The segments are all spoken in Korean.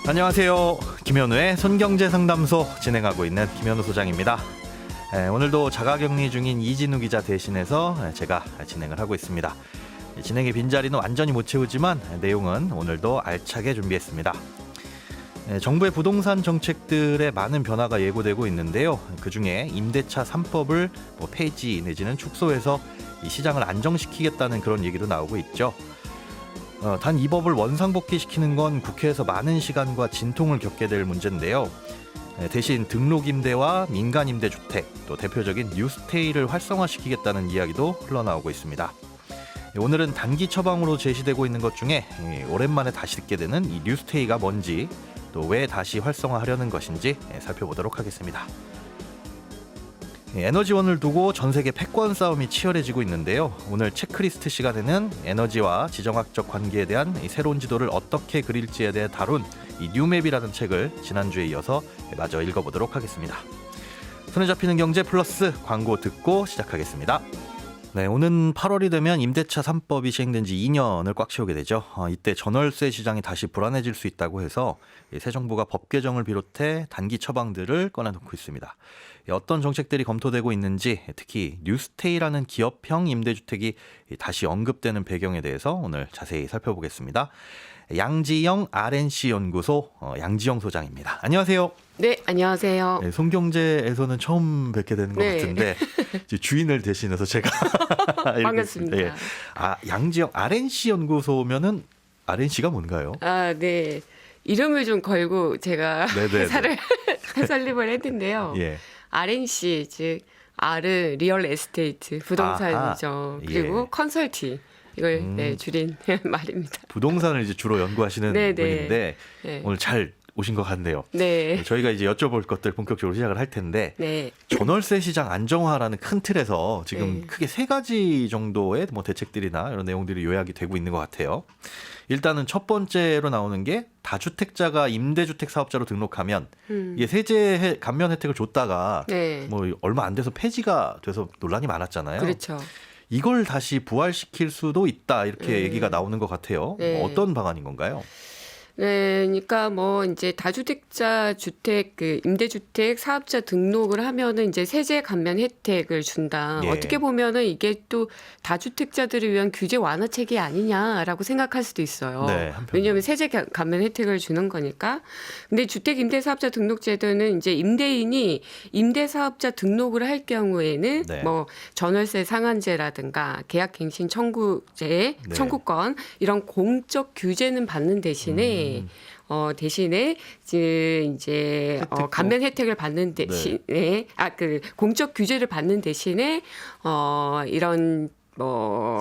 안녕하세요. 김현우의 손경제상담소 진행하고 있는 김현우 소장입니다. 오늘도 자가격리 중인 이진우 기자 대신해서 제가 진행을 하고 있습니다. 진행의 빈자리는 완전히 못 채우지만 내용은 오늘도 알차게 준비했습니다. 정부의 부동산 정책들에 많은 변화가 예고되고 있는데요. 그중에 임대차 3법을 폐지 내지는 축소해서 이 시장을 안정시키겠다는 그런 얘기도 나오고 있죠. 단 이 법을 원상복귀시키는 건 국회에서 많은 시간과 진통을 겪게 될 문제인데요. 대신 등록임대와 민간임대주택, 또 대표적인 뉴스테이를 활성화시키겠다는 이야기도 흘러나오고 있습니다. 오늘은 단기 처방으로 제시되고 있는 것 중에 오랜만에 다시 듣게 되는 이 뉴스테이가 뭔지, 또 왜 다시 활성화하려는 것인지 살펴보도록 하겠습니다. 에너지원을 두고 전 세계 패권 싸움이 치열해지고 있는데요. 오늘 체크리스트 시간에는 에너지와 지정학적 관계에 대한 새로운 지도를 어떻게 그릴지에 대해 다룬 이 뉴맵이라는 책을 지난주에 이어서 마저 읽어보도록 하겠습니다. 손에 잡히는 경제 플러스 광고 듣고 시작하겠습니다. 네, 오는 8월이 되면 임대차 3법이 시행된 지 2년을 꽉 채우게 되죠. 이때 전월세 시장이 다시 불안해질 수 있다고 해서 새 정부가 법 개정을 비롯해 단기 처방들을 꺼내놓고 있습니다. 어떤 정책들이 검토되고 있는지, 특히 뉴스테이라는 기업형 임대주택이 다시 언급되는 배경에 대해서 오늘 자세히 살펴보겠습니다. 양지영 RNC 연구소 양지영 소장입니다. 안녕하세요. 네, 안녕하세요. 네, 손경제에서는 처음 뵙게 되는 것 네. 같은데 주인을 대신해서 제가 반갑습니다. 네. 양지영 RNC 연구소면은 RNC가 뭔가요? 네. 이름을 좀 걸고 제가 네네네. 회사를 설립을 했는데요. 예. RNC, 즉 R은 리얼 에스테이트, 부동산이죠. 그리고 예. 컨설팅. 이걸 줄인 말입니다. 부동산을 이제 주로 연구하시는 네네. 분인데 네. 오늘 잘 오신 것 같네요. 네. 저희가 이제 여쭤볼 것들 본격적으로 시작을 할 텐데 네. 전월세 시장 안정화라는 큰 틀에서 지금 네. 크게 세 가지 정도의 대책들이나 이런 내용들이 요약이 되고 있는 것 같아요. 일단은 첫 번째로 나오는 게 다주택자가 임대주택 사업자로 등록하면 이게 세제 감면 혜택을 줬다가 네. 얼마 안 돼서 폐지가 돼서 논란이 많았잖아요. 그렇죠. 이걸 다시 부활시킬 수도 있다 이렇게 얘기가 나오는 것 같아요. 네. 어떤 방안인 건가요? 네, 그러니까 이제 다주택자 주택 임대주택 사업자 등록을 하면은 이제 세제 감면 혜택을 준다. 예. 어떻게 보면은 이게 또 다주택자들을 위한 규제 완화책이 아니냐라고 생각할 수도 있어요. 네, 한편으로. 왜냐하면 세제 감면 혜택을 주는 거니까. 근데 주택 임대사업자 등록제도는 이제 임대인이 임대사업자 등록을 할 경우에는 네. 전월세 상한제라든가 계약갱신 청구제, 네. 청구권 이런 공적 규제는 받는 대신에 대신에 이제 혜택도? 감면 혜택을 받는 대신에 공적 규제를 받는 대신에 이런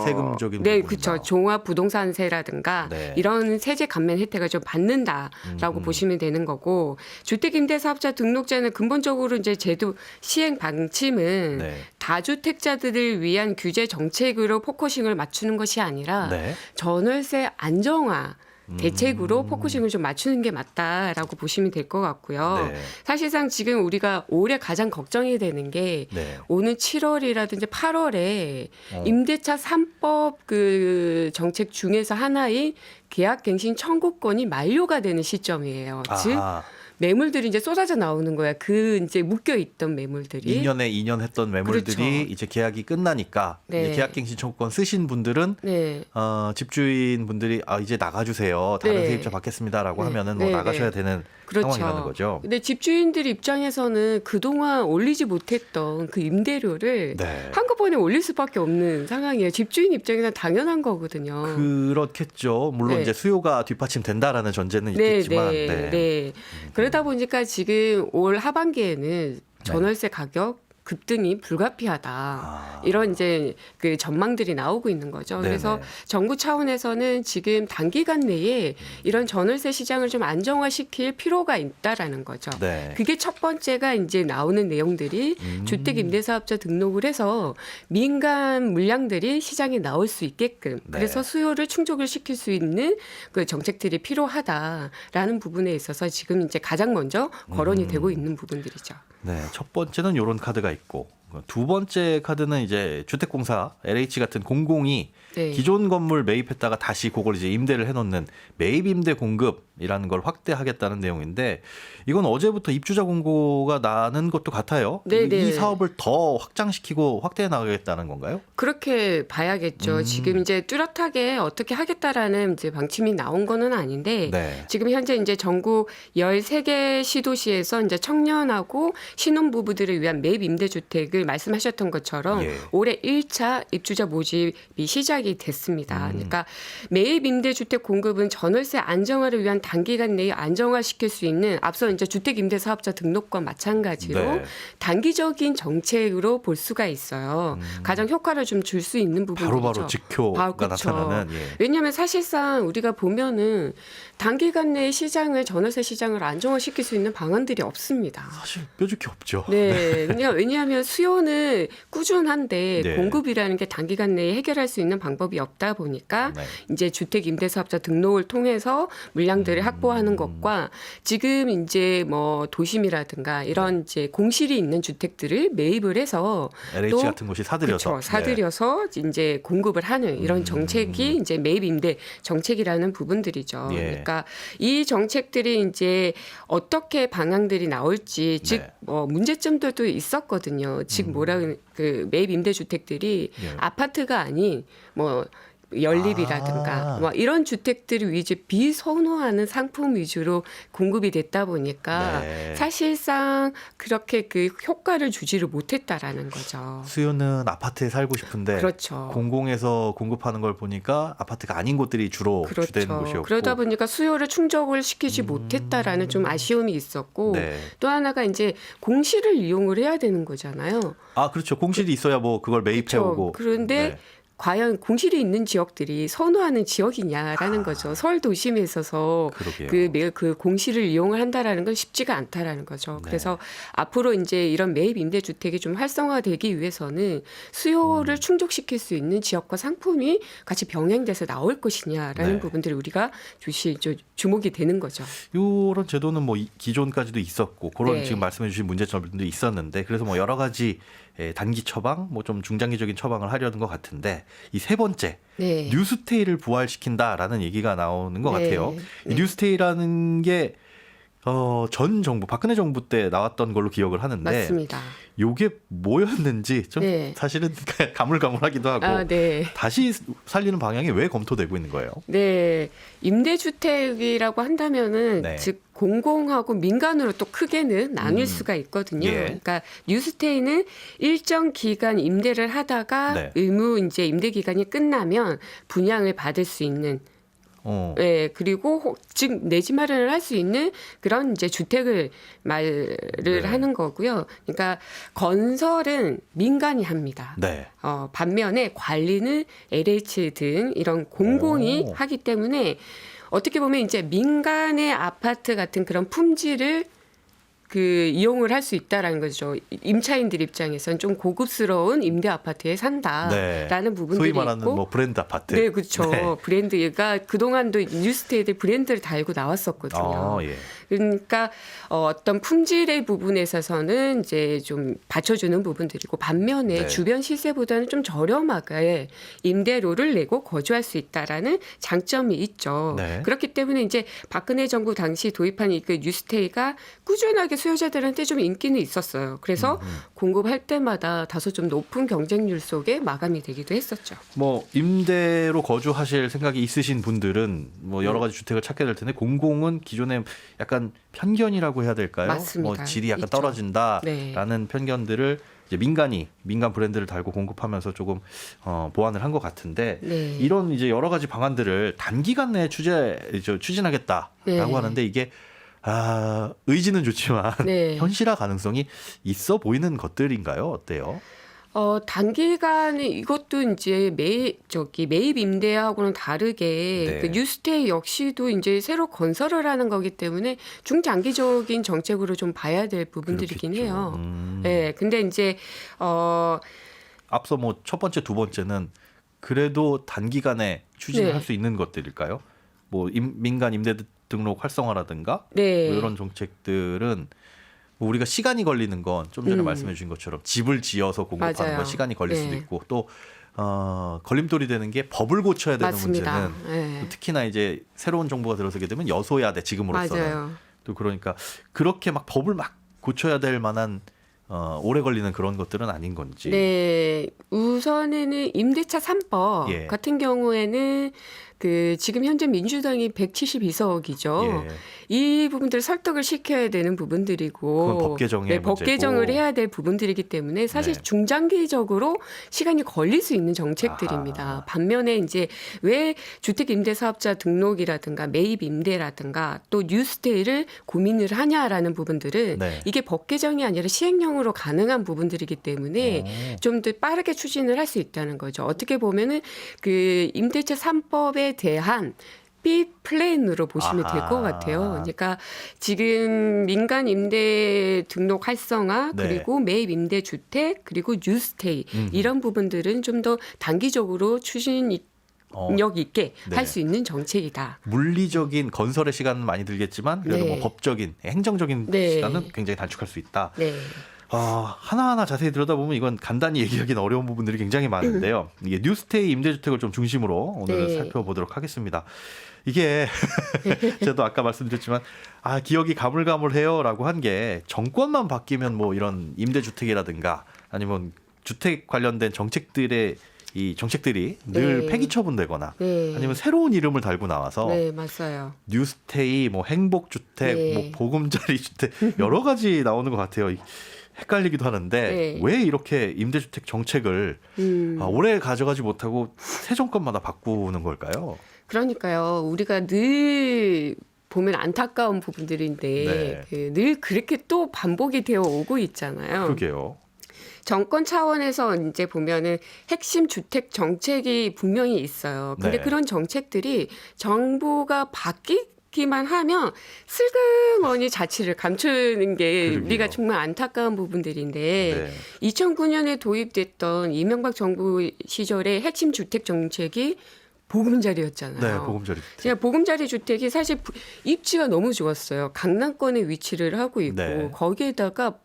세금적인 네, 부분이나. 그렇죠. 종합 부동산세라든가 네. 이런 세제 감면 혜택을 좀 받는다라고 보시면 되는 거고, 주택임대사업자 등록제는 근본적으로 이제 제도 시행 방침은 네. 다주택자들을 위한 규제 정책으로 포커싱을 맞추는 것이 아니라 네. 전월세 안정화 대책으로 포커싱을 좀 맞추는 게 맞다라고 보시면 될 것 같고요. 네. 사실상 지금 우리가 올해 가장 걱정이 되는 게 네. 오는 7월이라든지 8월에 임대차 3법 정책 중에서 하나인 계약갱신 청구권이 만료가 되는 시점이에요. 즉 아하. 매물들이 이제 쏟아져 나오는 거야. 이제 묶여 있던 매물들이. 2년 했던 매물들이 그렇죠. 이제 계약이 끝나니까 네. 이제 계약갱신 청구권 쓰신 분들은 네. 집주인 분들이 이제 나가주세요. 다른 네. 세입자 받겠습니다라고 네. 하면은 네. 나가셔야 네. 되는 그렇죠. 상황이라는 거죠. 근데 집주인들 입장에서는 그동안 올리지 못했던 그 임대료를 네. 한꺼번에 올릴 수밖에 없는 상황이에요. 집주인 입장에서는 당연한 거거든요. 그렇겠죠. 물론 네. 이제 수요가 뒷받침된다라는 전제는 네, 있겠지만. 네, 네. 그러다 보니까 지금 올 하반기에는 전월세 가격 급등이 불가피하다. 이런 이제 전망들이 나오고 있는 거죠. 네네. 그래서 정부 차원에서는 지금 단기간 내에 이런 전월세 시장을 좀 안정화시킬 필요가 있다라는 거죠. 네. 그게 첫 번째가 이제 나오는 내용들이 주택 임대사업자 등록을 해서 민간 물량들이 시장에 나올 수 있게끔 네. 그래서 수요를 충족을 시킬 수 있는 정책들이 필요하다라는 부분에 있어서 지금 이제 가장 먼저 거론이 되고 있는 부분들이죠. 네, 첫 번째는 이런 카드가 있고 두 번째 카드는 이제 주택공사 LH 같은 공공이 네. 기존 건물 매입했다가 다시 그걸 이제 임대를 해놓는 매입 임대 공급이라는 걸 확대하겠다는 내용인데 이건 어제부터 입주자 공고가 나는 것도 같아요. 네네. 이 사업을 더 확장시키고 확대해 나가겠다는 건가요? 그렇게 봐야겠죠. 지금 이제 뚜렷하게 어떻게 하겠다라는 이제 방침이 나온 거는 아닌데 네. 지금 현재 이제 전국 13개 시도시에서 이제 청년하고 신혼부부들을 위한 매입 임대주택을 말씀하셨던 것처럼 예. 올해 1차 입주자 모집이 시작이 됐습니다. 그러니까 매입 임대주택 공급은 전월세 안정화를 위한 단기간 내에 안정화시킬 수 있는 앞서 이제 주택임대사업자 등록과 마찬가지로 네. 단기적인 정책으로 볼 수가 있어요. 가장 효과를 좀 줄 수 있는 부분이죠. 바로바로 직효가 그렇죠. 나타나는. 예. 왜냐하면 사실상 우리가 보면은 단기간 내에 시장을 전월세 시장을 안정화시킬 수 있는 방안들이 없습니다. 사실 뾰족히 없죠. 네, 왜냐하면 수요는 꾸준한데 네. 공급이라는 게 단기간 내에 해결할 수 있는 방법이 없다 보니까 네. 이제 주택 임대사업자 등록을 통해서 물량들을 확보하는 것과 지금 이제 뭐 도심이라든가 이런 이제 공실이 있는 주택들을 매입을 해서 LH 또 같은 곳이 사들여서. 그렇죠. 사들여서 이제 공급을 하는 이런 정책이 이제 매입 임대 정책이라는 부분들이죠. 예. 그러니까 이 정책들이 이제 어떻게 방향들이 나올지 즉 네. 뭐 문제점들도 있었거든요. 즉 그 매입 임대 주택들이 예. 아파트가 아닌 뭐 연립이라든가 아. 뭐 이런 주택들을 위주 비선호하는 상품 위주로 공급이 됐다 보니까 네. 사실상 그렇게 그 효과를 주지를 못했다라는 거죠. 수요는 아파트에 살고 싶은데 그렇죠. 공공에서 공급하는 걸 보니까 아파트가 아닌 곳들이 주로 주된 그렇죠. 곳이었고. 그러다 보니까 수요를 충족을 시키지 못했다라는 좀 아쉬움이 있었고 네. 또 하나가 이제 공실을 이용을 해야 되는 거잖아요. 아 그렇죠. 공실이 있어야 뭐 그걸 매입해 오고. 그런데 네. 과연 공실이 있는 지역들이 선호하는 지역이냐라는 거죠. 서울 도심에 있어서 그러게요. 그 공실을 이용을 한다라는 건 쉽지가 않다라는 거죠. 네. 그래서 앞으로 이제 이런 매입 임대주택이 좀 활성화되기 위해서는 수요를 충족시킬 수 있는 지역과 상품이 같이 병행돼서 나올 것이냐라는 네. 부분들을 우리가 주목이 되는 거죠. 이런 제도는 뭐 기존까지도 있었고 그런 네. 지금 말씀해 주신 문제점들도 있었는데 그래서 뭐 여러 가지 단기 처방 뭐 좀 중장기적인 처방을 하려는 것 같은데 이 세 번째 네. 뉴스테이를 부활시킨다라는 얘기가 나오는 것 네. 같아요. 이 뉴스테이라는 게 전 정부 박근혜 정부 때 나왔던 걸로 기억을 하는데 맞습니다. 요게 뭐였는지 좀 네. 사실은 가물가물하기도 하고 네. 다시 살리는 방향이 왜 검토되고 있는 거예요? 네, 임대주택이라고 한다면은 네. 즉 공공하고 민간으로 또 크게는 나뉠 수가 있거든요. 예. 그러니까 뉴스테이는 일정 기간 임대를 하다가 네. 의무 이제 임대 기간이 끝나면 분양을 받을 수 있는. 네, 그리고 즉 내지 마련을 할 수 있는 그런 이제 주택을 말을 네. 하는 거고요. 그러니까 건설은 민간이 합니다. 네. 반면에 관리는 LH 등 이런 공공이 오. 하기 때문에 어떻게 보면 이제 민간의 아파트 같은 그런 품질을 이용을 할 수 있다라는 거죠. 임차인들 입장에서는 좀 고급스러운 임대 아파트에 산다라는 부분들이 소위 말하는 있고, 뭐 브랜드 아파트. 네, 그렇죠. 네. 브랜드가 그동안도 뉴스테이들 브랜드를 달고 나왔었거든요. 예. 그러니까 어떤 품질의 부분에 있어서는 이제 좀 받쳐주는 부분들이고 반면에 네. 주변 시세보다는 좀 저렴하게 임대료를 내고 거주할 수 있다라는 장점이 있죠. 네. 그렇기 때문에 이제 박근혜 정부 당시 도입한 그 뉴스테이가 꾸준하게 수요자들한테 좀 인기는 있었어요. 그래서 공급할 때마다 다소 좀 높은 경쟁률 속에 마감이 되기도 했었죠. 뭐 임대로 거주하실 생각이 있으신 분들은 뭐 여러 가지 주택을 찾게 될 텐데 공공은 기존에 약간 편견이라고 해야 될까요? 맞습니다. 뭐 질이 약간 있죠. 떨어진다라는 네. 편견들을 이제 민간 브랜드를 달고 공급하면서 조금 보완을 한 것 같은데 네. 이런 이제 여러 가지 방안들을 단기간 내에 추진하겠다라고 네. 하는데 이게 의지는 좋지만 네. 현실화 가능성이 있어 보이는 것들인가요? 어때요? 단기간에 이것도 이제 매입 임대하고는 다르게 네. 그 뉴스테이 역시도 이제 새로 건설을 하는 거기 때문에 중장기적인 정책으로 좀 봐야 될 부분들이긴 그렇겠죠. 해요. 네, 근데 이제 앞서 뭐 첫 번째, 두 번째는 그래도 단기간에 추진할 네. 수 있는 것들일까요? 뭐 민간 임대 등록 활성화라든가 네. 뭐 이런 정책들은 뭐 우리가 시간이 걸리는 건 좀 전에 음. 말씀해 주신 것처럼 집을 지어서 공급하는 맞아요. 건 시간이 걸릴 수도 네. 있고 또 걸림돌이 되는 게 법을 고쳐야 되는 맞습니다. 문제는 네. 또 특히나 이제 새로운 정부가 들어서게 되면 여소야대 지금으로서는 맞아요. 또 그러니까 그렇게 막 법을 막 고쳐야 될 만한 오래 걸리는 그런 것들은 아닌 건지. 네, 우선에는 임대차 3법 예. 같은 경우에는 그 지금 현재 민주당이 172석이죠. 예. 이 부분들을 설득을 시켜야 되는 부분들이고, 그건 법 개정의 네, 법 문제고. 개정을 해야 될 부분들이기 때문에 사실 네. 중장기적으로 시간이 걸릴 수 있는 정책들입니다. 아하. 반면에 이제 왜 주택임대사업자 등록이라든가 매입 임대라든가 또 뉴스테이를 고민을 하냐라는 부분들은 네. 이게 법 개정이 아니라 시행령으로 가능한 부분들이기 때문에 좀 더 빠르게 추진을 할 수 있다는 거죠. 어떻게 보면은 그 임대차 3법에 대한 B 플랜으로 보시면 될 것 아하. 같아요. 그러니까 지금 민간 임대 등록 활성화 네. 그리고 매입 임대 주택 그리고 뉴스테이 이런 부분들은 좀 더 단기적으로 추진력 있게 네. 할 수 있는 정책이다. 물리적인 건설의 시간은 많이 들겠지만 그래도 네. 뭐 법적인 행정적인 네. 시간은 굉장히 단축할 수 있다. 네. 하나하나 자세히 들여다보면 이건 간단히 얘기하기는 어려운 부분들이 굉장히 많은데요. 이게 뉴스테이 임대주택을 좀 중심으로 오늘 네. 살펴보도록 하겠습니다. 이게 저도 아까 말씀드렸지만 기억이 가물가물해요라고 한 게 정권만 바뀌면 뭐 이런 임대주택이라든가 아니면 주택 관련된 정책들의 이 정책들이 늘 네. 폐기 처분되거나 네. 아니면 새로운 이름을 달고 나와서 네, 맞아요. 뉴스테이, 뭐 행복주택, 네. 뭐 보금자리 주택 여러 가지 나오는 것 같아요. 헷갈리기도 하는데 네. 왜 이렇게 임대주택 정책을 오래 가져가지 못하고 새 정권마다 바꾸는 걸까요? 그러니까요. 우리가 늘 보면 안타까운 부분들인데 네. 늘 그렇게 또 반복이 되어 오고 있잖아요. 그러게요. 정권 차원에서 이제 보면은 핵심 주택 정책이 분명히 있어요. 근데 네. 그런 정책들이 정부가 바뀌기만 하면 슬그머니 자취를 감추는 게 그러게요. 우리가 정말 안타까운 부분들인데 네. 2009년에 도입됐던 이명박 정부 시절의 핵심 주택 정책이 보금자리였잖아요. 네, 보금자리 주택. 제가 보금자리 주택이 사실 입지가 너무 좋았어요. 강남권에 위치를 하고 있고 네. 거기에다가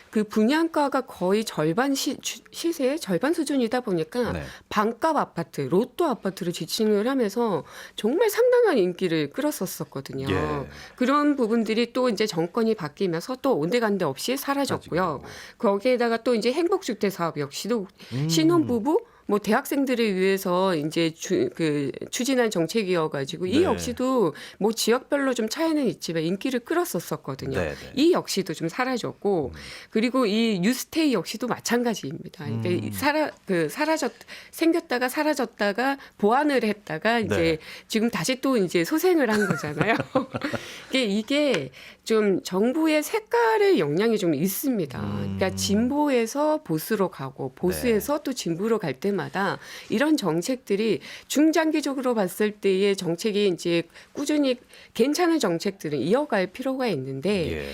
그 분양가가 거의 절반 시세의 절반 수준이다 보니까 네. 반값 아파트, 로또 아파트를 지칭을 하면서 정말 상당한 인기를 끌었었거든요. 예. 그런 부분들이 또 이제 정권이 바뀌면서 또 온데간데 없이 사라졌고요. 거기에다가 또 이제 행복주택 사업 역시도 신혼부부 뭐 대학생들을 위해서 이제 추진한 정책이어가지고 이 네. 역시도 뭐 지역별로 좀 차이는 있지만 인기를 끌었었거든요. 네, 네. 이 역시도 좀 사라졌고 그리고 이 뉴스테이 역시도 마찬가지입니다. 그러니까 생겼다가 사라졌다가 보완을 했다가 이제 네. 지금 다시 또 이제 소생을 한 거잖아요. 이게 좀 정부의 색깔의 영향이 좀 있습니다. 그러니까 진보에서 보수로 가고 보수에서 또 진보로 갈 때마다 이런 정책들이 중장기적으로 봤을 때의 정책이 이제 꾸준히 괜찮은 정책들은 이어갈 필요가 있는데 예.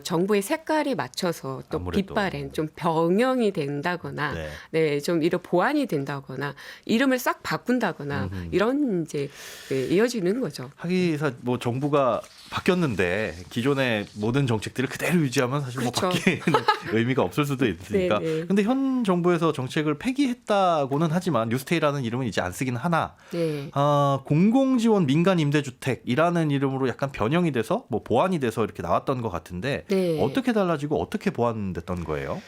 정부의 색깔에 맞춰서 또 아무래도. 빛발엔 좀 병영이 된다거나 네, 좀 이런 보완이 된다거나 이름을 싹 바꾼다거나 이런 이제 이어지는 거죠. 하기사 뭐 정부가 바뀌었는데 기존의 모든 정책들을 그대로 유지하면 사실 뭐 그렇죠. 바뀌는 의미가 없을 수도 있으니까. 네, 네. 근데 현 정부에서 정책을 폐기했다고는 하지만 뉴스테이라는 이름은 이제 안 쓰긴 하나. 네. 공공지원 민간 임대주택이라는 이름으로 약간 변형이 돼서 뭐 보완이 돼서 이렇게 나왔던 것 같은데 네. 어떻게 달라지고 어떻게 보완됐던 거예요?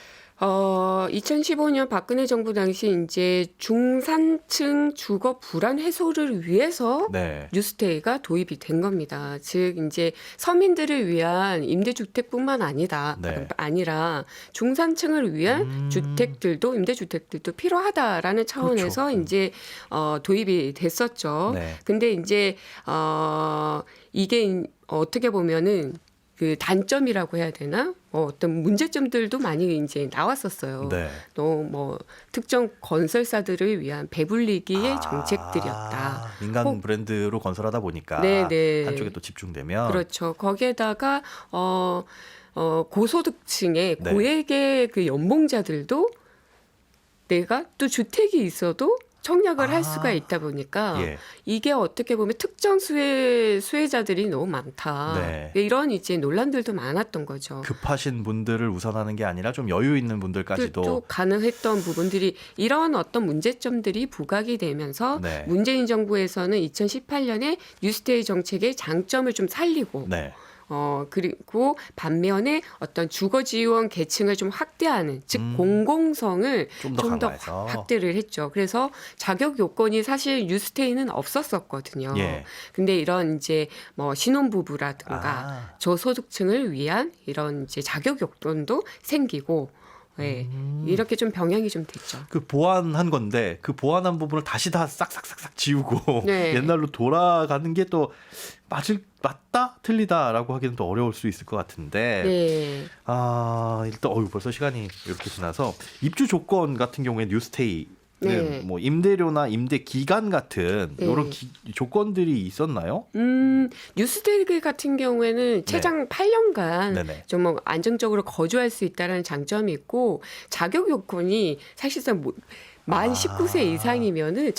2015년 박근혜 정부 당시 이제 중산층 주거 불안 해소를 위해서 네. 뉴스테이가 도입이 된 겁니다. 즉 이제 서민들을 위한 임대주택뿐만 아니라 중산층을 위한 주택들도 임대주택들도 필요하다라는 차원에서 그렇죠. 이제 도입이 됐었죠. 네. 근데 이제 이게 어떻게 보면은 그 단점이라고 해야 되나? 어떤 문제점들도 많이 이제 나왔었어요. 네. 또 뭐 특정 건설사들을 위한 배불리기의 정책들이었다. 민간 브랜드로 건설하다 보니까 네네. 한쪽에 또 집중되면 그렇죠. 거기에다가 고소득층의 네. 고액의 그 연봉자들도 내가 또 주택이 있어도 청약을 할 수가 있다 보니까 예. 이게 어떻게 보면 특정 수혜자들이 너무 많다. 네. 이런 이제 논란들도 많았던 거죠. 급하신 분들을 우선하는 게 아니라 좀 여유 있는 분들까지도 또 가능했던 부분들이 이런 어떤 문제점들이 부각이 되면서 네. 문재인 정부에서는 2018년에 뉴스테이 정책의 장점을 좀 살리고 네. 그리고 반면에 어떤 주거 지원 계층을 좀 확대하는 즉 공공성을 좀 더 좀 더 강화해서. 확대를 했죠. 그래서 자격 요건이 사실 뉴스테이는 없었었거든요. 예. 근데 이런 이제 뭐 신혼부부라든가 아. 저소득층을 위한 이런 이제 자격 요건도 생기고 예. 이렇게 좀 병행이 좀 됐죠. 그 보완한 건데 그 보완한 부분을 다시 다 싹싹싹싹 지우고 네. 옛날로 돌아가는 게 또 맞다 틀리다라고 하기는 또 어려울 수 있을 것 같은데 네. 일단 벌써 시간이 이렇게 지나서 입주 조건 같은 경우에 뉴스테이는 네. 뭐 임대료나 임대 기간 같은 네. 이런 조건들이 있었나요? 뉴스데이 같은 경우에는 최장 8년간 네네. 좀 뭐 안정적으로 거주할 수 있다는 장점이 있고 자격 요건이 사실상 만 19세 이상이면은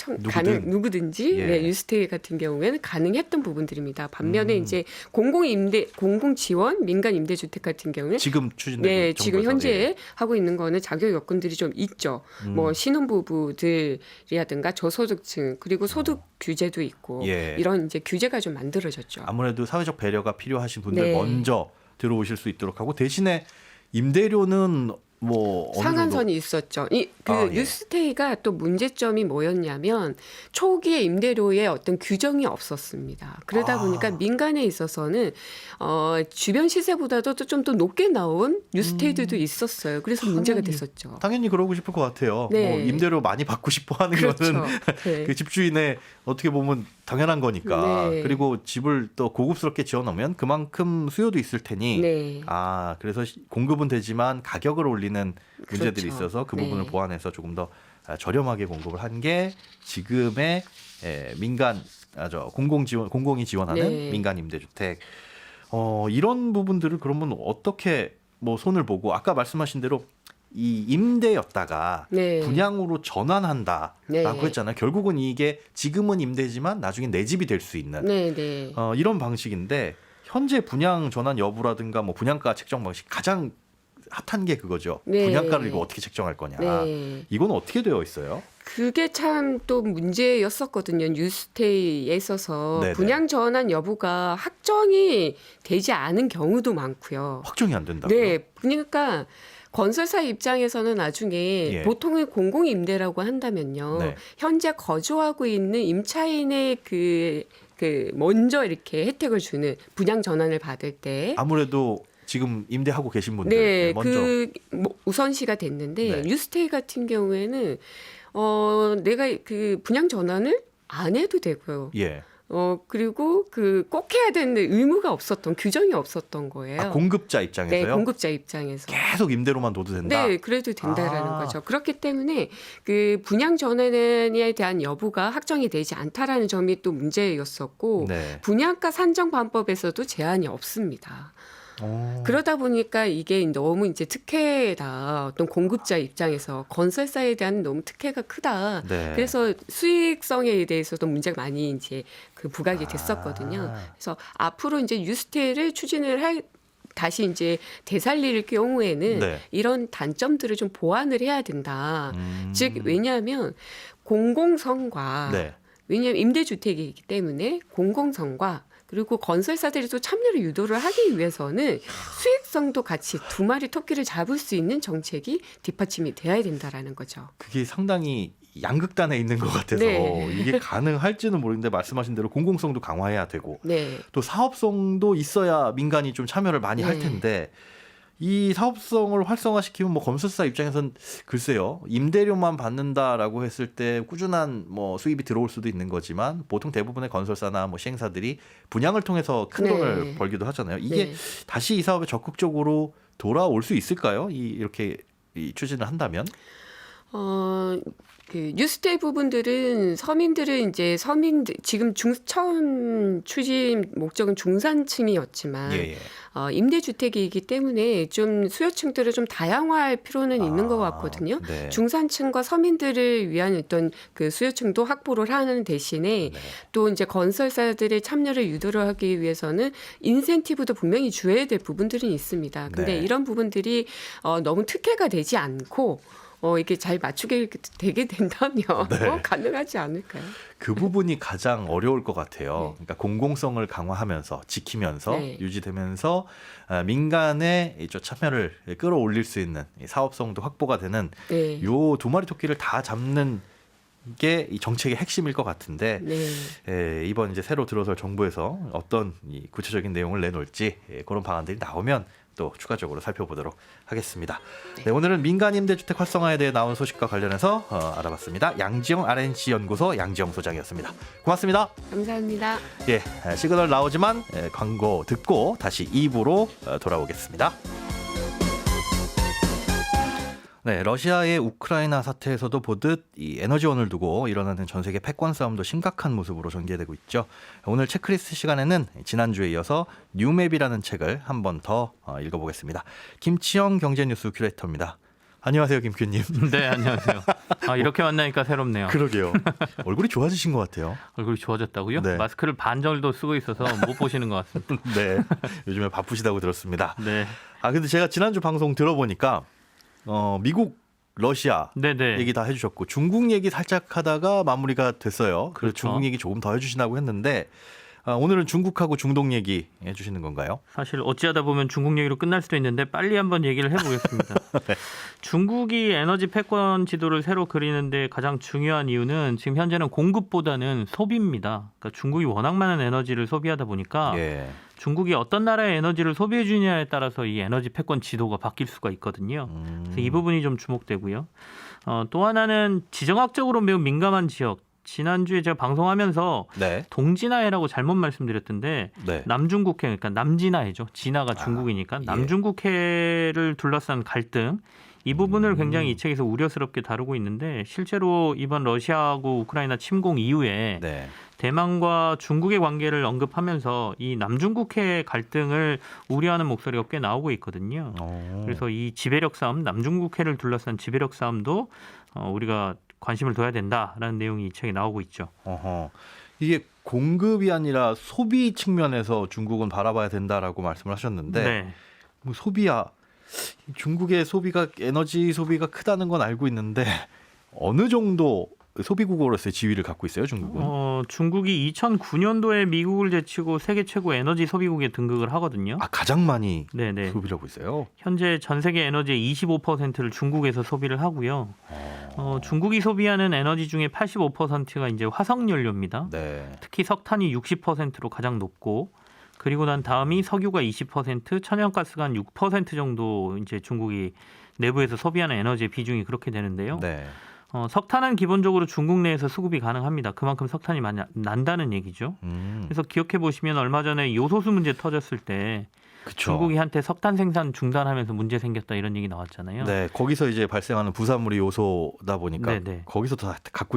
누구든지 예. 네, 뉴스데이 같은 경우에는 가능했던 부분들입니다. 반면에 이제 공공 지원 민간 임대주택 같은 경우는 지금 추진되고 네, 지금 정부에서, 현재 예. 하고 있는 거는 자격 요건들이 좀 있죠. 뭐 신혼부부들이라든가 저소득층 그리고 소득 규제도 있고 예. 이런 이제 규제가 좀 만들어졌죠. 아무래도 사회적 배려가 필요하신 분들 네. 먼저 들어오실 수 있도록 하고 대신에 임대료는 뭐 어느 정도 상한선이 있었죠. 예. 뉴스테이가 또 문제점이 뭐였냐면 초기에 임대료에 어떤 규정이 없었습니다. 그러다 보니까 민간에 있어서는 주변 시세보다도 좀 더 높게 나온 뉴스테이들도 있었어요. 그래서 문제가 됐었죠. 당연히 그러고 싶을 것 같아요. 네. 뭐 임대료 많이 받고 싶어 하는 그렇죠. 거는 네. 그 집주인의 어떻게 보면 당연한 거니까. 네. 그리고 집을 또 고급스럽게 지어놓으면 그만큼 수요도 있을 테니. 네. 그래서 공급은 되지만 가격을 올리는 문제들이 그렇죠. 있어서 그 부분을 네. 보완해서 조금 더 저렴하게 공급을 한 게 지금의 민간 공공이 지원하는 네. 민간 임대주택. 이런 부분들을 그러면 어떻게 뭐 손을 보고 아까 말씀하신 대로 이 임대였다가 네. 분양으로 전환한다라고 네. 했잖아요. 결국은 이게 지금은 임대지만 나중에 내 집이 될 수 있는 네, 네. 이런 방식인데 현재 분양 전환 여부라든가 뭐 분양가 책정 방식 가장 핫한 게 그거죠. 네. 분양가를 이거 어떻게 책정할 거냐. 네. 이건 어떻게 되어 있어요? 그게 참 또 문제였었거든요. 뉴스테이에 있어서 네네. 분양 전환 여부가 확정이 되지 않은 경우도 많고요. 확정이 안 된다고요? 네, 그러니까 건설사 입장에서는 나중에 예. 보통의 공공임대라고 한다면요. 네. 현재 거주하고 있는 임차인의 그 먼저 이렇게 혜택을 주는 분양 전환을 받을 때 아무래도 지금 임대하고 계신 분들 네, 먼저 우선시가 됐는데 네. 뉴스테이 같은 경우에는 내가 그 분양 전환을 안 해도 되고요. 예. 그리고 꼭 해야 되는 의무가 없었던 규정이 없었던 거예요. 공급자 입장에서요? 네, 공급자 입장에서. 계속 임대로만 둬도 된다. 네, 그래도 된다라는 거죠. 그렇기 때문에 그 분양 전환에 대한 여부가 확정이 되지 않다라는 점이 또 문제였었고 네. 분양가 산정 방법에서도 제한이 없습니다. 그러다 보니까 이게 너무 이제 특혜다. 어떤 공급자 입장에서 건설사에 대한 너무 특혜가 크다. 네. 그래서 수익성에 대해서도 문제가 많이 이제 부각이 됐었거든요. 그래서 앞으로 이제 뉴스테이를 추진을 다시 이제 되살릴 경우에는 네. 이런 단점들을 좀 보완을 해야 된다. 즉 왜냐하면 공공성과 네. 왜냐하면 임대주택이기 때문에 공공성과 그리고 건설사들이 또 참여를 유도를 하기 위해서는 수익성도 같이 두 마리 토끼를 잡을 수 있는 정책이 뒷받침이 돼야 된다라는 거죠. 그게 상당히 양극단에 있는 것 같아서 네. 이게 가능할지는 모르겠는데 말씀하신 대로 공공성도 강화해야 되고 네. 또 사업성도 있어야 민간이 좀 참여를 많이 할 네. 텐데 이 사업성을 활성화시키면 뭐 건설사 입장에선 글쎄요 임대료만 받는다라고 했을 때 꾸준한 뭐 수입이 들어올 수도 있는 거지만 보통 대부분의 건설사나 뭐 시행사들이 분양을 통해서 큰 네. 돈을 벌기도 하잖아요. 이게 네. 다시 이 사업에 적극적으로 돌아올 수 있을까요? 이렇게 추진을 한다면? 그 뉴스데이 부분들은 서민들은 이제 서민들 지금 처음 추진 목적은 중산층이었지만 예, 예. 임대주택이기 때문에 좀 수요층들을 좀 다양화할 필요는 있는 것 같거든요. 네. 중산층과 서민들을 위한 어떤 그 수요층도 확보를 하는 대신에 네. 또 이제 건설사들의 참여를 유도를 하기 위해서는 인센티브도 분명히 줘야 될 부분들은 있습니다. 근데 네. 이런 부분들이 너무 특혜가 되지 않고 이게 잘 맞추게 되게 된다면 네. 가능하지 않을까요? 그 부분이 가장 어려울 것 같아요. 네. 그러니까 공공성을 강화하면서 지키면서 네. 유지되면서 민간의 이 참여를 끌어올릴 수 있는 이 사업성도 확보가 되는 네. 요 두 마리 토끼를 다 잡는 게 이 정책의 핵심일 것 같은데 네. 이번 이제 새로 들어설 정부에서 어떤 이 구체적인 내용을 내놓을지 그런 방안들이 나오면 또 추가적으로 살펴보도록 하겠습니다. 네, 오늘은 민간 임대주택 활성화에 대해 나온 소식과 관련해서 알아봤습니다. 양지영 RNC 연구소 양지영 소장이었습니다. 고맙습니다. 감사합니다. 예, 시그널 나오지만 광고 듣고 다시 2부로 돌아오겠습니다. 네, 러시아의 우크라이나 사태에서도 보듯 이 에너지원을 두고 일어나는 전 세계 패권 싸움도 심각한 모습으로 전개되고 있죠. 오늘 체크리스트 시간에는 지난주에 이어서 뉴맵이라는 책을 한 번 더 읽어보겠습니다. 김치영 경제뉴스 큐레이터입니다. 안녕하세요, 김규님. 네, 안녕하세요. 이렇게 만나니까 새롭네요. 그러게요. 얼굴이 좋아지신 것 같아요. 얼굴이 좋아졌다고요? 네. 마스크를 반 정도 쓰고 있어서 못 보시는 것 같습니다. 네, 요즘에 바쁘시다고 들었습니다. 네, 근데 제가 지난주 방송 들어보니까 미국, 러시아 네네. 얘기 다 해주셨고 중국 얘기 살짝 하다가 마무리가 됐어요. 그래서 그렇죠. 중국 얘기 조금 더 해주시라고 했는데 오늘은 중국하고 중동 얘기 해주시는 건가요? 사실 어찌하다 보면 중국 얘기로 끝날 수도 있는데 빨리 한번 얘기를 해보겠습니다. 네. 중국이 에너지 패권 지도를 새로 그리는데 가장 중요한 이유는 지금 현재는 공급보다는 소비입니다. 그러니까 중국이 워낙 많은 에너지를 소비하다 보니까 예. 중국이 어떤 나라의 에너지를 소비해 주냐에 따라서 이 에너지 패권 지도가 바뀔 수가 있거든요. 그래서 이 부분이 좀 주목되고요. 또 하나는 지정학적으로 매우 민감한 지역. 지난주에 제가 방송하면서 네. 동진아해라고 잘못 말씀드렸던데 네. 남중국해 그러니까 남진아해죠. 진아가 중국이니까 예. 남중국해를 둘러싼 갈등 이 부분을 굉장히 이 책에서 우려스럽게 다루고 있는데 실제로 이번 러시아하고 우크라이나 침공 이후에 네. 대만과 중국의 관계를 언급하면서 이 남중국해 갈등을 우려하는 목소리가 꽤 나오고 있거든요. 그래서 이 지배력 싸움, 남중국해를 둘러싼 지배력 싸움도 우리가 관심을 둬야 된다라는 내용이 이 책에 나오고 있죠. 이게 공급이 아니라 소비 측면에서 중국은 바라봐야 된다라고 말씀을 하셨는데 네. 뭐 소비야 중국의 소비가 에너지 소비가 크다는 건 알고 있는데 어느 정도 소비국으로서의 지위를 갖고 있어요, 중국은? 중국이 2009년도에 미국을 제치고 세계 최고 에너지 소비국에 등극을 하거든요. 가장 많이 네네. 소비를 하고 있어요. 현재 전 세계 에너지의 25%를 중국에서 소비를 하고요. 중국이 소비하는 에너지 중에 85%가 이제 화석 연료입니다. 네. 특히 석탄이 60%로 가장 높고 그리고 난 다음이 석유가 20%, 천연가스가 한 6% 정도 이제 중국이 내부에서 소비하는 에너지의 비중이 그렇게 되는데요. 네. 석탄은 기본적으로 중국 내에서 수급이 가능합니다. 그만큼 석탄이 많이 난다는 얘기죠. 그래서 기억해 보시면 얼마 전에 요소수 문제 터졌을 때 그쵸. 중국이 한때 석탄 생산 중단하면서 문제 생겼다 이런 얘기 나왔잖아요. 네, 거기서 이제 발생하는 부산물이 요소다 보니까 네네. 거기서 다 갖고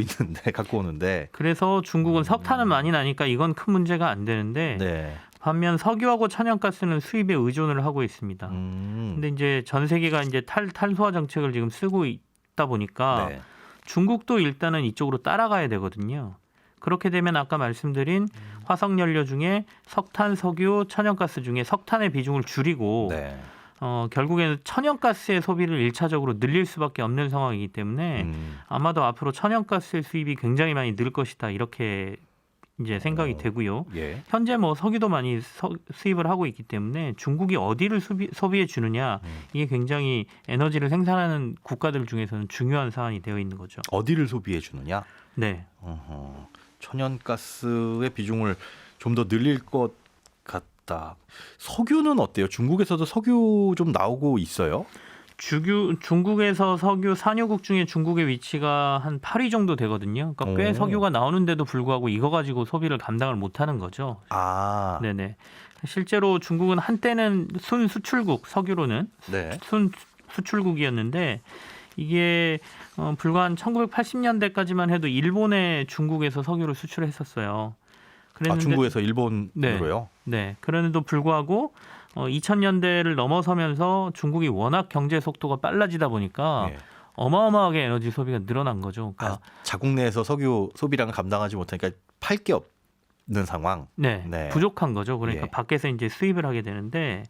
오는데. 그래서 중국은 석탄은 많이 나니까 이건 큰 문제가 안 되는데 네. 반면 석유하고 천연가스는 수입에 의존을 하고 있습니다. 음. 근데 이제 전 세계가 이제 탈소화 정책을 지금 쓰고 있다 보니까 네. 중국도 일단은 이쪽으로 따라가야 되거든요. 그렇게 되면 아까 말씀드린 화석연료 중에 석탄, 석유, 천연가스 중에 석탄의 비중을 줄이고 네. 결국에는 천연가스의 소비를 1차적으로 늘릴 수밖에 없는 상황이기 때문에 아마도 앞으로 천연가스의 수입이 굉장히 많이 늘 것이다 이렇게 이제 생각이 되고요. 예. 현재 뭐 석유도 많이 수입을 하고 있기 때문에 중국이 어디를 소비해 주느냐 이게 굉장히 에너지를 생산하는 국가들 중에서는 중요한 사안이 되어 있는 거죠. 어디를 소비해 주느냐? 네. 천연가스의 비중을 좀 더 늘릴 것 같다. 석유는 어때요? 중국에서도 석유 좀 나오고 있어요? 중국에서 석유 산유국 중에 중국의 위치가 한 8위 정도 되거든요. 그러니까 꽤 석유가 나오는데도 불구하고 이거 가지고 소비를 감당을 못하는 거죠. 네네. 실제로 중국은 한때는 순 수출국 석유로는 네. 순 수출국이었는데 이게 불과 한 1980년대까지만 해도 일본에 중국에서 석유를 수출했었어요. 아, 중국에서 일본으로요? 네. 그런데도 불구하고 2000년대를 넘어서면서 중국이 워낙 경제 속도가 빨라지다 보니까 예. 어마어마하게 에너지 소비가 늘어난 거죠. 그러니까 자국 내에서 석유 소비량을 감당하지 못하니까 팔 게 없는 상황. 네, 네. 부족한 거죠. 그러니까 예. 밖에서 이제 수입을 하게 되는데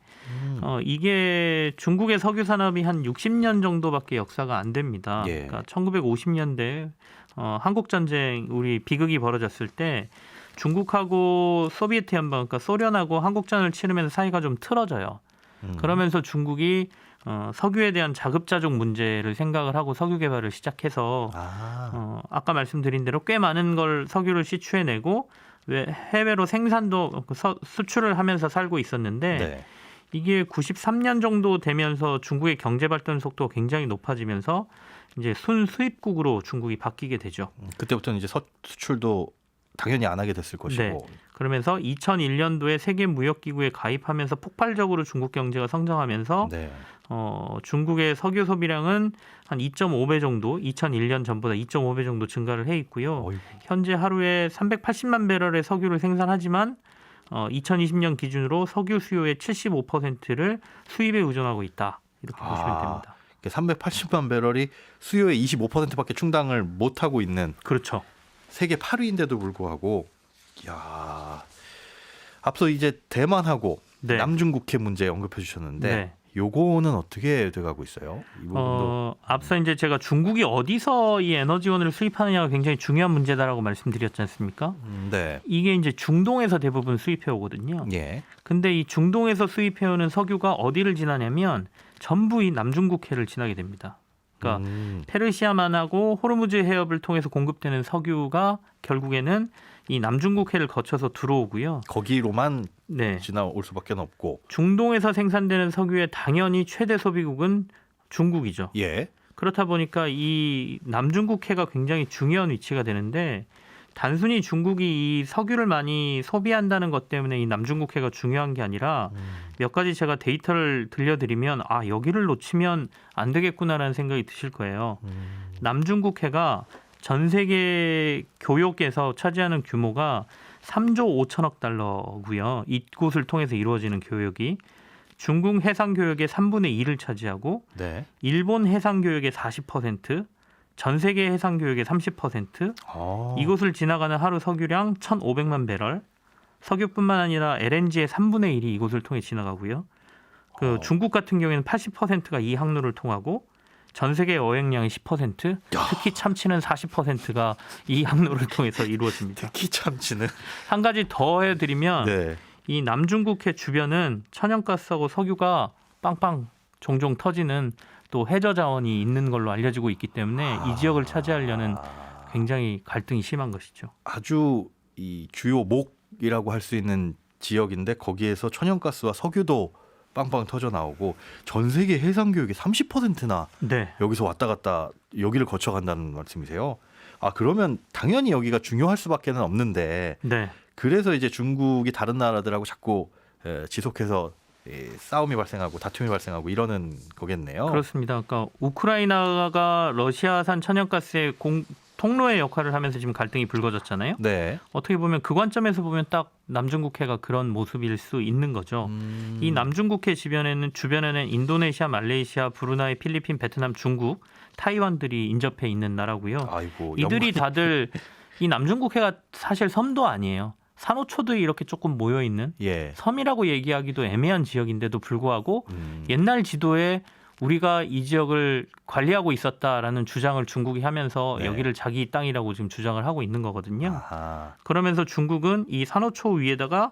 이게 중국의 석유 산업이 한 60년 정도밖에 역사가 안 됩니다. 예. 그러니까 1950년대 한국 전쟁 우리 비극이 벌어졌을 때 중국하고 소비에트 연방, 그러니까 소련하고 한국전을 치르면서 사이가 좀 틀어져요. 그러면서 중국이 석유에 대한 자급자족 문제를 생각을 하고 석유 개발을 시작해서 아까 말씀드린 대로 꽤 많은 걸 석유를 시추해내고 해외로 생산도 수출을 하면서 살고 있었는데 네. 이게 93년 정도 되면서 중국의 경제 발전 속도가 굉장히 높아지면서 이제 순수입국으로 중국이 바뀌게 되죠. 그때부터는 이제 수출도 당연히 안 하게 됐을 것이고. 네. 그러면서 2001년도에 세계 무역기구에 가입하면서 폭발적으로 중국 경제가 성장하면서 네. 중국의 석유 소비량은 한 2.5배 정도, 2001년 전보다 2.5배 정도 증가를 해 있고요. 어이구. 현재 하루에 380만 배럴의 석유를 생산하지만 2020년 기준으로 석유 수요의 75%를 수입에 의존하고 있다. 이렇게 보시면 됩니다. 380만 배럴이 수요의 25%밖에 충당을 못 하고 있는 그렇죠. 세계 8위인데도 불구하고, 야, 앞서 이제 대만하고 네. 남중국해 문제 언급해 주셨는데, 네. 요거는 어떻게 돼가고 있어요? 이 부분도. 앞서 이제 제가 중국이 어디서 이 에너지원을 수입하느냐가 굉장히 중요한 문제다라고 말씀드렸지 않습니까? 네. 이게 이제 중동에서 대부분 수입해 오거든요. 예. 근데 이 중동에서 수입해 오는 석유가 어디를 지나냐면 전부 이 남중국해를 지나게 됩니다. 그러니까 페르시아만하고 호르무즈 해협을 통해서 공급되는 석유가 결국에는 이 남중국해를 거쳐서 들어오고요. 거기로만 네. 지나올 수밖에 없고. 중동에서 생산되는 석유의 당연히 최대 소비국은 중국이죠. 예. 그렇다 보니까 이 남중국해가 굉장히 중요한 위치가 되는데 단순히 중국이 이 석유를 많이 소비한다는 것 때문에 이 남중국해가 중요한 게 아니라 몇 가지 제가 데이터를 들려드리면 여기를 놓치면 안 되겠구나라는 생각이 드실 거예요. 남중국해가 전 세계 교역에서 차지하는 규모가 3조 5천억 달러고요. 이곳을 통해서 이루어지는 교역이 중국 해상 교역의 3분의 1을 차지하고 네. 일본 해상 교역의 40%, 전 세계 해상 교역의 30%, 이곳을 지나가는 하루 석유량 1,500만 배럴, 석유뿐만 아니라 LNG의 3분의 1이 이곳을 통해 지나가고요. 중국 같은 경우에는 80%가 이 항로를 통하고 전 세계 여행량의 10%, 특히 참치는 40%가 이 항로를 통해서 이루어집니다. 특히 참치는. 한 가지 더 해드리면 네. 이 남중국해 주변은 천연가스하고 석유가 빵빵 종종 터지는 또 해저 자원이 있는 걸로 알려지고 있기 때문에 이 지역을 차지하려는 굉장히 갈등이 심한 것이죠. 아주 이 주요 목이라고 할 수 있는 지역인데 거기에서 천연가스와 석유도 빵빵 터져 나오고 전 세계 해상 교역의 30%나 네. 여기서 왔다 갔다 여기를 거쳐간다는 말씀이세요? 그러면 당연히 여기가 중요할 수밖에는 없는데 네. 그래서 이제 중국이 다른 나라들하고 자꾸 지속해서 싸움이 발생하고 다툼이 발생하고 이러는 거겠네요. 그렇습니다. 그러니까 우크라이나가 러시아산 천연가스의 통로의 역할을 하면서 지금 갈등이 불거졌잖아요. 네. 어떻게 보면 그 관점에서 보면 딱 남중국해가 그런 모습일 수 있는 거죠. 이 남중국해 주변에는 인도네시아, 말레이시아, 브루나이, 필리핀, 베트남, 중국, 타이완들이 인접해 있는 나라고요. 아이고, 이들이 다들 이 남중국해가 사실 섬도 아니에요. 산호초들이 이렇게 조금 모여 있는 예. 섬이라고 얘기하기도 애매한 지역인데도 불구하고 옛날 지도에 우리가 이 지역을 관리하고 있었다라는 주장을 중국이 하면서 네. 여기를 자기 땅이라고 지금 주장을 하고 있는 거거든요. 아하. 그러면서 중국은 이 산호초 위에다가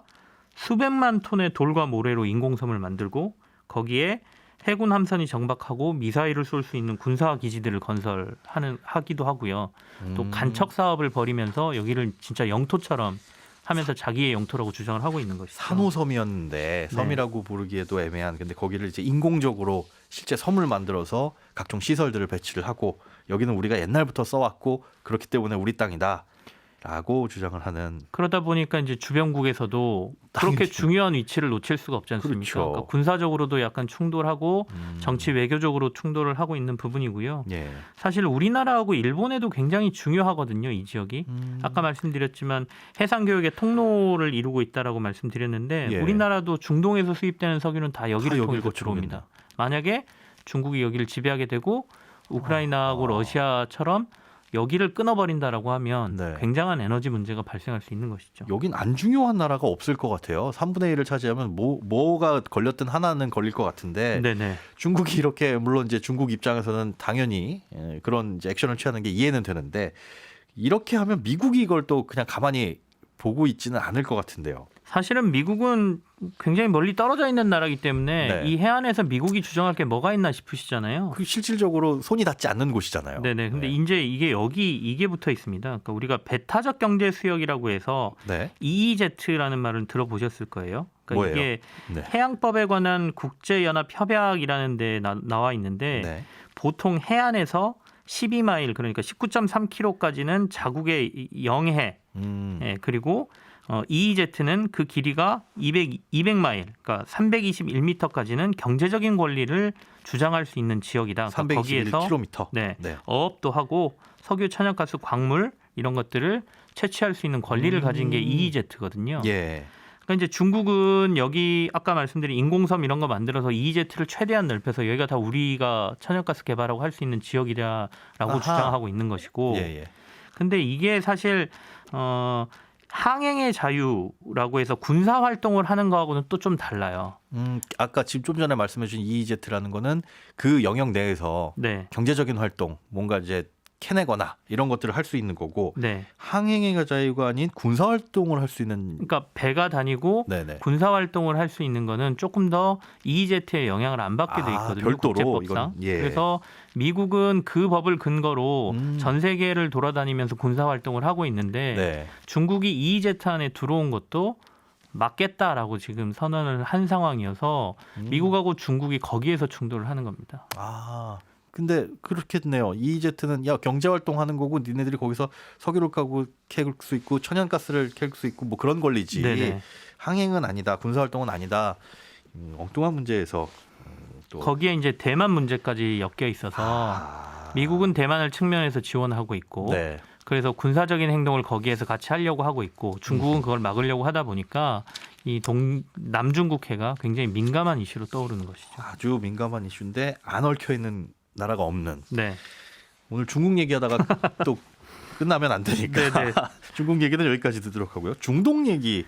수백만 톤의 돌과 모래로 인공섬을 만들고 거기에 해군 함선이 정박하고 미사일을 쏠 수 있는 군사 기지들을 하기도 하고요. 또 간척 사업을 벌이면서 여기를 진짜 영토처럼 하면서 자기의 영토라고 주장을 하고 있는 것이죠. 산호섬이었는데 섬이라고 부르기에도 애매한. 근데 거기를 이제 인공적으로 실제 섬을 만들어서 각종 시설들을 배치를 하고 여기는 우리가 옛날부터 써왔고 그렇기 때문에 우리 땅이다. 라고 주장을 하는. 그러다 보니까 이제 주변국에서도 그렇게 당연히. 중요한 위치를 놓칠 수가 없지 않습니까? 그렇죠. 그러니까 군사적으로도 약간 충돌하고 정치 외교적으로 충돌을 하고 있는 부분이고요. 예. 사실 우리나라하고 일본에도 굉장히 중요하거든요, 이 지역이. 아까 말씀드렸지만 해상 교역의 통로를 이루고 있다라고 말씀드렸는데 예. 우리나라도 중동에서 수입되는 석유는 다 여기를 다 통해서 여기로 들어옵니다. 만약에 중국이 여기를 지배하게 되고 우크라이나하고 아. 러시아처럼 여기를 끊어버린다라고 하면 네. 굉장한 에너지 문제가 발생할 수 있는 것이죠. 여긴 안 중요한 나라가 없을 것 같아요. 3분의 1을 차지하면 뭐가 걸렸든 하나는 걸릴 것 같은데 네네. 중국이 이렇게 물론 이제 중국 입장에서는 당연히 그런 이제 액션을 취하는 게 이해는 되는데 이렇게 하면 미국이 이걸 또 그냥 가만히 보고 있지는 않을 것 같은데요. 사실은 미국은 굉장히 멀리 떨어져 있는 나라이기 때문에 네. 이 해안에서 미국이 주장할 게 뭐가 있나 싶으시잖아요. 그 실질적으로 손이 닿지 않는 곳이잖아요. 네네. 근데 네. 이제 이게 붙어 있습니다. 그러니까 우리가 배타적 경제 수역이라고 해서 네. EEZ라는 말을 들어보셨을 거예요. 그러니까 뭐예요? 이게 네. 해양법에 관한 국제연합 협약이라는 데 나와 있는데 네. 보통 해안에서 12마일 그러니까 19.3km까지는 자국의 영해 예, 그리고 EEZ는 그 길이가 200마일, 그러니까 321m까지는 경제적인 권리를 주장할 수 있는 지역이다. 그러니까 거기에서 321km. 네, 네. 어업도 하고 석유, 천연가스, 광물 이런 것들을 채취할 수 있는 권리를 가진 게 EEZ거든요. 예. 그러니까 이제 중국은 여기 아까 말씀드린 인공섬 이런 거 만들어서 EEZ를 최대한 넓혀서 여기가 다 우리가 천연가스 개발하고 할 수 있는 지역이다라고 아하. 주장하고 있는 것이고. 예, 예. 근데 이게 사실 항행의 자유라고 해서 군사 활동을 하는 거하고는 또 좀 달라요. 아까 지금 좀 전에 말씀해 주신 EEZ라는 거는 그 영역 내에서 네. 경제적인 활동, 뭔가 이제 캐내거나 이런 것들을 할 수 있는 거고 네. 항행의 자유가 아닌 군사 활동을 할 수 있는. 그러니까 배가 다니고 네네. 군사 활동을 할 수 있는 거는 조금 더 EEZ의 영향을 안 받게 돼 있거든요. 별도로 국제법상. 이건, 예. 그래서 미국은 그 법을 근거로 음. 전 세계를 돌아다니면서 군사 활동을 하고 있는데 네. 중국이 EEZ 안에 들어온 것도 막겠다라고 지금 선언을 한 상황이어서 미국하고 중국이 거기에서 충돌을 하는 겁니다. 아, 근데 그렇겠네요. EEZ는 야 경제 활동하는 거고 니네들이 거기서 석유를 까고 캐 수 있고 천연가스를 캐 수 있고 뭐 그런 권리지. 네네. 항행은 아니다. 군사 활동은 아니다. 엉뚱한 문제에서 또 거기에 이제 대만 문제까지 엮여 있어서 미국은 대만을 측면에서 지원하고 있고 네. 그래서 군사적인 행동을 거기에서 같이 하려고 하고 있고 중국은 그걸 막으려고 하다 보니까 이 남중국해가 굉장히 민감한 이슈로 떠오르는 것이죠. 아주 민감한 이슈인데 안 얽혀 있는 나라가 없는. 네. 오늘 중국 얘기하다가 또 끝나면 안 되니까 네네. 중국 얘기는 여기까지 듣도록 하고요. 중동 얘기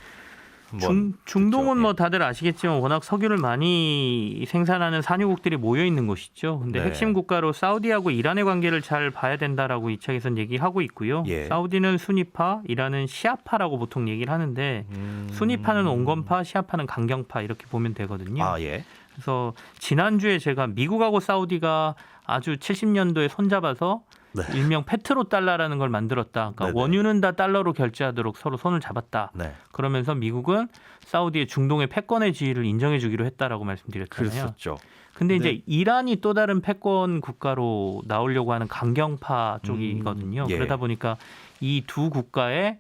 한번 중동은 듣죠. 뭐 다들 아시겠지만 워낙 석유를 많이 생산하는 산유국들이 모여 있는 곳이죠. 근데 네. 핵심 국가로 사우디하고 이란의 관계를 잘 봐야 된다라고 이 책에서는 얘기하고 있고요. 예. 사우디는 수니파, 이란은 시아파라고 보통 얘기를 하는데 수니파는 온건파, 시아파는 강경파 이렇게 보면 되거든요. 아 예. 그래서 지난주에 제가 미국하고 사우디가 아주 70년도에 손잡아서 네. 일명 페트로달러라는 걸 만들었다. 그러니까 네네. 원유는 다 달러로 결제하도록 서로 손을 잡았다. 네. 그러면서 미국은 사우디의 중동의 패권의 지위를 인정해 주기로 했다라고 말씀드렸잖아요. 그랬었죠. 근데 이제 이란이 또 다른 패권 국가로 나오려고 하는 강경파 쪽이거든요. 예. 그러다 보니까 이 두 국가의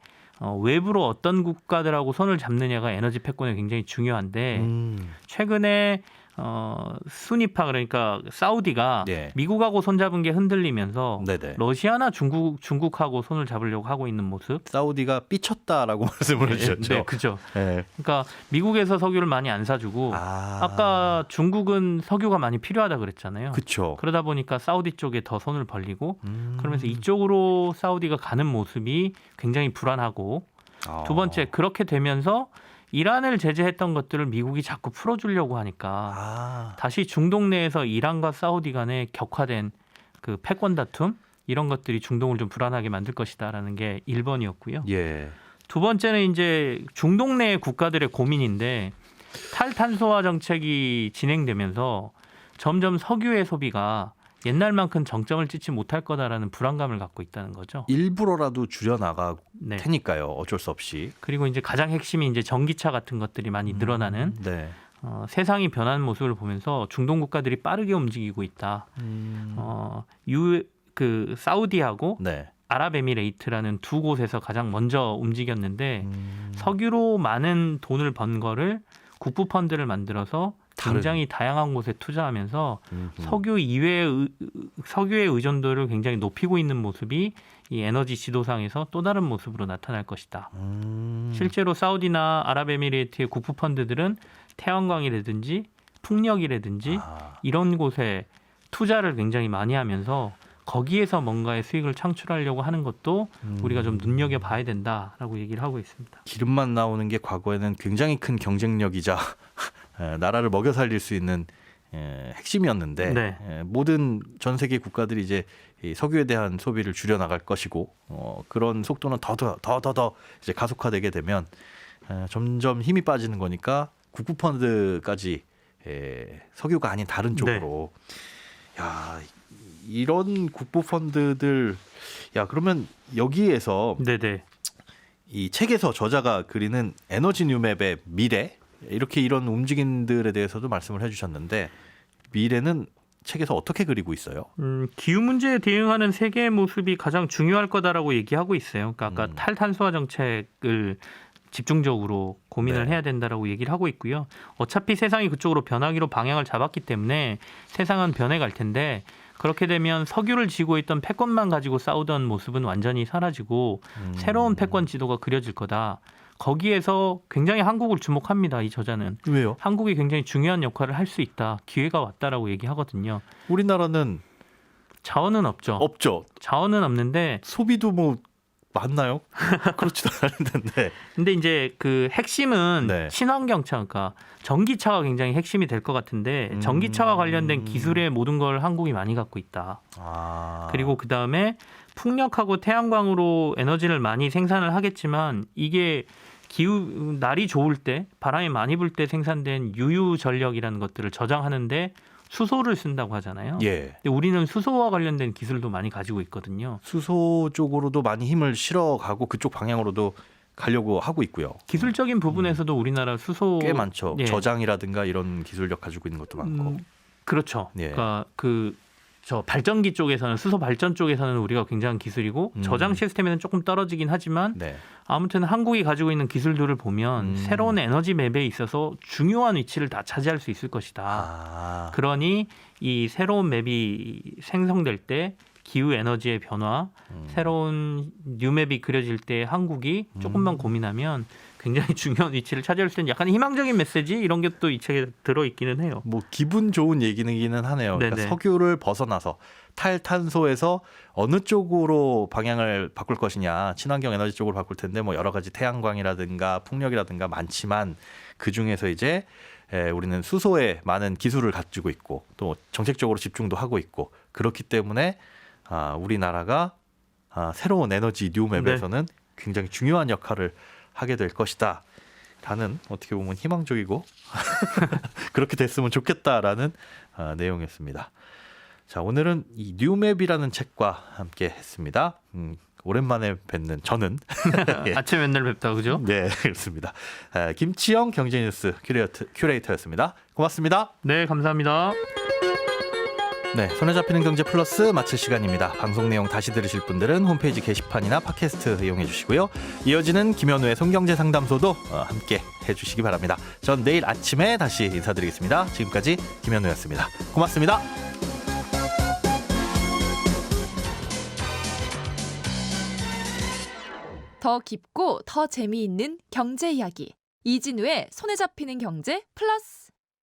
외부로 어떤 국가들하고 손을 잡느냐가 에너지 패권에 굉장히 중요한데 최근에 수니파 그러니까 사우디가 예. 미국하고 손잡은 게 흔들리면서 네네. 러시아나 중국하고 손을 잡으려고 하고 있는 모습. 사우디가 삐쳤다라고 말씀을 해주셨죠. 네, 그죠. 네. 그러니까 미국에서 석유를 많이 안 사주고 아까 중국은 석유가 많이 필요하다 그랬잖아요. 그렇죠. 그러다 보니까 사우디 쪽에 더 손을 벌리고 그러면서 이쪽으로 사우디가 가는 모습이 굉장히 불안하고 두 번째 그렇게 되면서 이란을 제재했던 것들을 미국이 자꾸 풀어주려고 하니까 다시 중동 내에서 이란과 사우디 간에 격화된 그 패권 다툼 이런 것들이 중동을 좀 불안하게 만들 것이다라는 게 1번이었고요. 예. 두 번째는 이제 중동 내 국가들의 고민인데 탈탄소화 정책이 진행되면서 점점 석유의 소비가 옛날만큼 정점을 찍지 못할 거다라는 불안감을 갖고 있다는 거죠. 일부러라도 줄여나갈 네. 테니까요. 어쩔 수 없이. 그리고 이제 가장 핵심이 이제 전기차 같은 것들이 많이 늘어나는 네. 세상이 변하는 모습을 보면서 중동 국가들이 빠르게 움직이고 있다. 그 사우디하고 네. 아랍에미레이트라는 두 곳에서 가장 먼저 움직였는데 석유로 많은 돈을 번 거를 국부 펀드를 만들어서 굉장히 다양한 곳에 투자하면서 석유의 의존도를 굉장히 높이고 있는 모습이 이 에너지 지도상에서 또 다른 모습으로 나타날 것이다. 실제로 사우디나 아랍에미레이트의 국부 펀드들은 태양광이라든지 풍력이라든지 이런 곳에 투자를 굉장히 많이 하면서 거기에서 뭔가의 수익을 창출하려고 하는 것도 우리가 좀 눈여겨봐야 된다라고 얘기를 하고 있습니다. 기름만 나오는 게 과거에는 굉장히 큰 경쟁력이자 나라를 먹여 살릴 수 있는 핵심이었는데 네. 모든 전 세계 국가들이 이제 이 석유에 대한 소비를 줄여 나갈 것이고 그런 속도는 더 이제 가속화되게 되면 점점 힘이 빠지는 거니까 국부 펀드까지 석유가 아닌 다른 쪽으로 야 이런 국부 펀드들 야 그러면 여기에서 네네. 이 책에서 저자가 그리는 에너지 뉴맵의 미래 이렇게 이런 움직임들에 대해서도 말씀을 해주셨는데 미래는 책에서 어떻게 그리고 있어요? 기후 문제에 대응하는 세계의 모습이 가장 중요할 거다라고 얘기하고 있어요. 그러니까 아까 탈탄소화 정책을 집중적으로 고민을 네. 해야 된다라고 얘기를 하고 있고요. 어차피 세상이 그쪽으로 변하기로 방향을 잡았기 때문에 세상은 변해갈 텐데 그렇게 되면 석유를 쥐고 있던 패권만 가지고 싸우던 모습은 완전히 사라지고 새로운 패권 지도가 그려질 거다. 거기에서 굉장히 한국을 주목합니다. 이 저자는. 왜요? 한국이 굉장히 중요한 역할을 할 수 있다. 기회가 왔다라고 얘기하거든요. 우리나라는 자원은 없죠. 없죠. 자원은 없는데 소비도 뭐 많나요? 그렇지도 않은데. 근데 이제 그 핵심은 네. 친환경차, 그러니까 전기차가 굉장히 핵심이 될 것 같은데 전기차와 관련된 기술의 모든 걸 한국이 많이 갖고 있다. 그리고 그 다음에 풍력하고 태양광으로 에너지를 많이 생산을 하겠지만 이게 기후 날이 좋을 때 바람이 많이 불 때 생산된 유유 전력이라는 것들을 저장하는데 수소를 쓴다고 하잖아요. 예. 근데 우리는 수소와 관련된 기술도 많이 가지고 있거든요. 수소 쪽으로도 많이 힘을 실어가고 그쪽 방향으로도 가려고 하고 있고요. 기술적인 부분에서도 우리나라 수소 꽤 많죠. 예. 저장이라든가 이런 기술력 가지고 있는 것도 많고. 그렇죠. 예. 그러니까 저 발전기 쪽에서는 수소 발전 쪽에서는 우리가 굉장한 기술이고 저장 시스템에는 조금 떨어지긴 하지만 네. 아무튼 한국이 가지고 있는 기술들을 보면 새로운 에너지 맵에 있어서 중요한 위치를 다 차지할 수 있을 것이다. 그러니 이 새로운 맵이 생성될 때 기후 에너지의 변화, 새로운 뉴맵이 그려질 때 한국이 조금만 고민하면 굉장히 중요한 위치를 차지할 수 있는 약간 희망적인 메시지 이런 게 또 이 책에 들어있기는 해요. 뭐 기분 좋은 얘기는 하네요. 그러니까 네네. 석유를 벗어나서 탈탄소에서 어느 쪽으로 방향을 바꿀 것이냐, 친환경 에너지 쪽으로 바꿀 텐데 뭐 여러 가지 태양광이라든가 풍력이라든가 많지만 그 중에서 이제 우리는 수소에 많은 기술을 가지고 있고 또 정책적으로 집중도 하고 있고 그렇기 때문에 우리나라가 새로운 에너지 뉴맵에서는 굉장히 중요한 역할을 하게 될 것이다. 라는 어떻게 보면 희망적이고 그렇게 됐으면 좋겠다라는 내용이었습니다. 자, 오늘은 이 뉴맵이라는 책과 함께 했습니다. 오랜만에 뵙는 저는 예. 아침에 맨날 뵙다 그죠? 네, 그렇습니다. 김치영 경제뉴스 큐레이터였습니다. 고맙습니다. 네, 감사합니다. 네, 손에 잡히는 경제 플러스 마칠 시간입니다. 방송 내용 다시 들으실 분들은 홈페이지 게시판이나 팟캐스트 이용해 주시고요. 이어지는 김현우의 손경제 상담소도 함께 해주시기 바랍니다. 전 내일 아침에 다시 인사드리겠습니다. 지금까지 김현우였습니다. 고맙습니다. 더 깊고 더 재미있는 경제 이야기 이진우의 손에 잡히는 경제 플러스